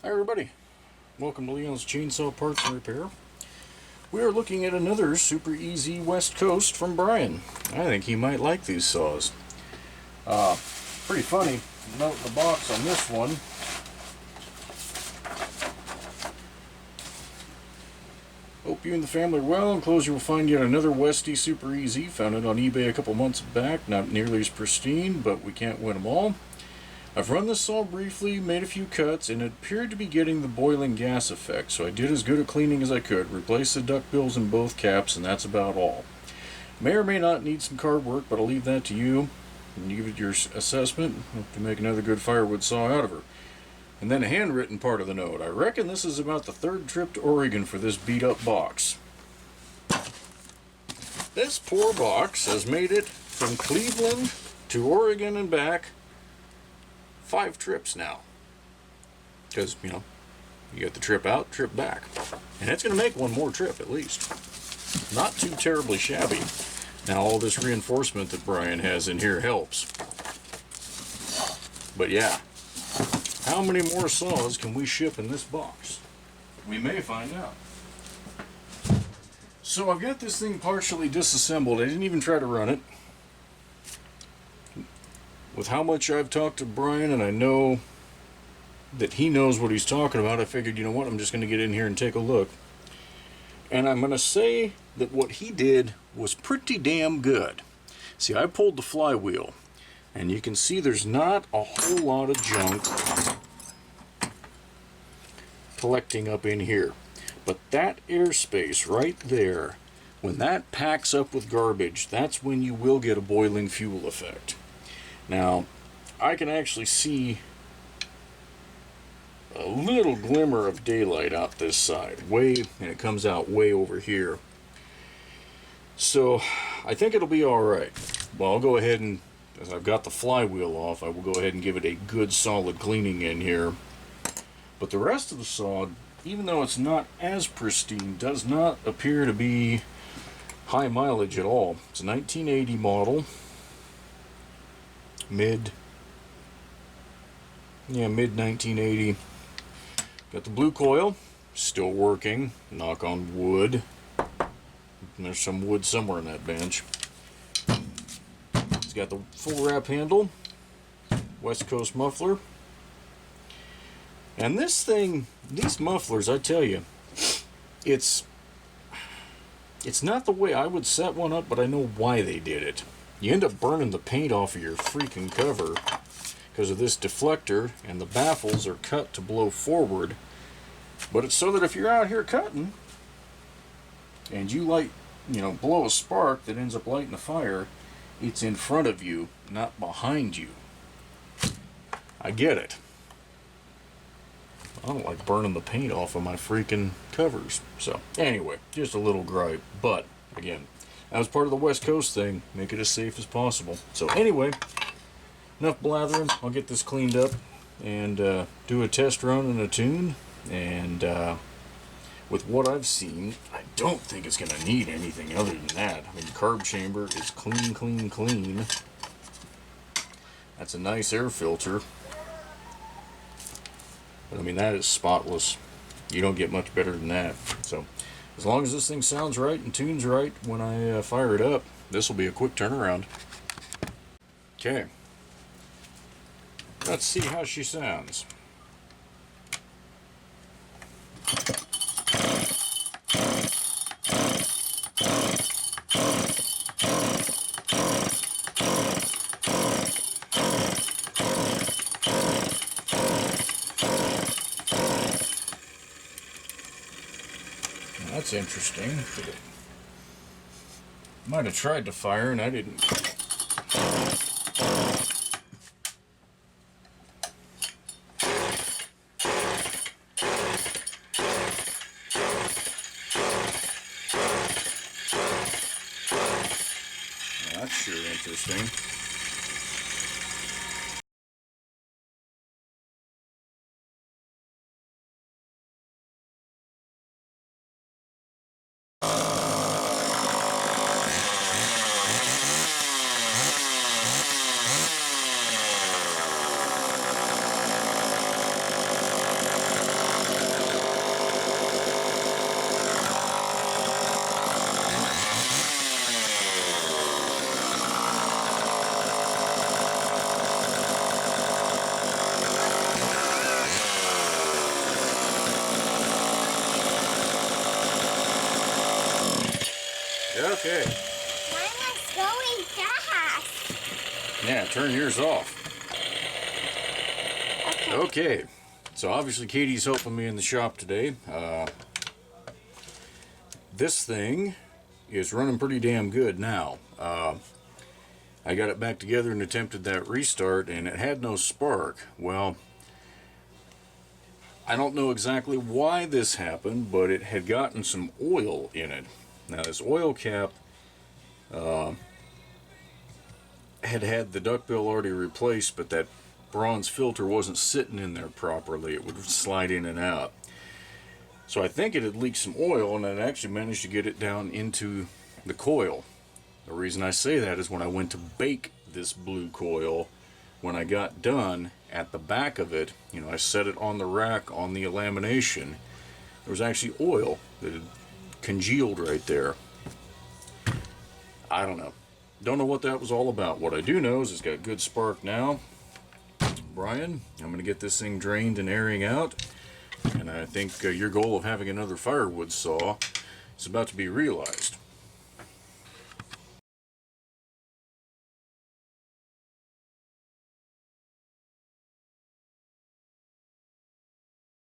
Hi everybody, welcome to Leon's Chainsaw Parts and Repair. We are looking at another super easy West Coast from Bryan. I think he might like these saws. Pretty funny note in the box on this one. Hope you and the family are well. Enclosed you will find yet another Westie Super Easy. Found it on eBay a couple months back. Not nearly as pristine, but we can't win them all. I've run this saw briefly, made a few cuts, and it appeared to be getting the boiling gas effect, so I did as good a cleaning as I could. Replaced the duck bills in both caps, and that's about all. May or may not need some carb work, but I'll leave that to you. And you give it your assessment. Hope to make another good firewood saw out of her. And then a handwritten part of the note. I reckon this is about the third trip to Oregon for this beat-up box. This poor box has made it from Cleveland to Oregon and back 5 trips now. Because, you got the trip out, trip back. And it's going to make one more trip at least. Not too terribly shabby. Now all this reinforcement that Bryan has in here helps. But yeah, how many more saws can we ship in this box? We may find out. So I've got this thing partially disassembled. I didn't even try to run it. With how much I've talked to Bryan, and I know that he knows what he's talking about, I figured, you know what, I'm just going to get in here and take a look. And I'm going to say that what he did was pretty damn good. See, I pulled the flywheel, and you can see there's not a whole lot of junk collecting up in here. But that airspace right there, when that packs up with garbage, that's when you will get a boiling fuel effect. Now, I can actually see a little glimmer of daylight out this side, and it comes out way over here. So, I think it'll be alright. Well, I'll go ahead and, as I've got the flywheel off, I will go ahead and give it a good solid cleaning in here. But the rest of the saw, even though it's not as pristine, does not appear to be high mileage at all. It's a 1980 model. Mid 1980. Got the blue coil, still working, knock on wood. There's some wood somewhere in that bench. It's got the full wrap handle, West Coast muffler. And this thing, these mufflers, I tell you, it's not the way I would set one up, but I know why they did it. You end up burning the paint off of your freaking cover because of this deflector, and the baffles are cut to blow forward. But it's so that if you're out here cutting and you blow a spark that ends up lighting a fire, it's in front of you, not behind you. I get it. I don't like burning the paint off of my freaking covers. So anyway, just a little gripe. But again, that was part of the West Coast thing. Make it as safe as possible. So anyway, enough blathering. I'll get this cleaned up and do a test run and a tune. And with what I've seen, I don't think it's going to need anything other than that. I mean, the carb chamber is clean, clean, clean. That's a nice air filter. But I mean, that is spotless. You don't get much better than that. So as long as this thing sounds right and tunes right when I fire it up, this will be a quick turnaround. Okay. Let's see how she sounds. That's interesting. Might have tried to fire and I didn't. Well, that's sure interesting. Okay. Mine was going fast. Yeah, turn yours off. Okay. Okay. So obviously Katie's helping me in the shop today. This thing is running pretty damn good now. I got it back together and attempted that restart, and it had no spark. Well, I don't know exactly why this happened, but it had gotten some oil in it. Now this oil cap had the duckbill already replaced, but that bronze filter wasn't sitting in there properly. It would slide in and out. So I think it had leaked some oil, and I actually managed to get it down into the coil. The reason I say that is when I went to bake this blue coil, when I got done, at the back of it, I set it on the rack on the lamination. There was actually oil that had congealed right there. I don't know. Don't know what that was all about. What I do know is it's got good spark now. Bryan, I'm going to get this thing drained and airing out. And I think your goal of having another firewood saw is about to be realized.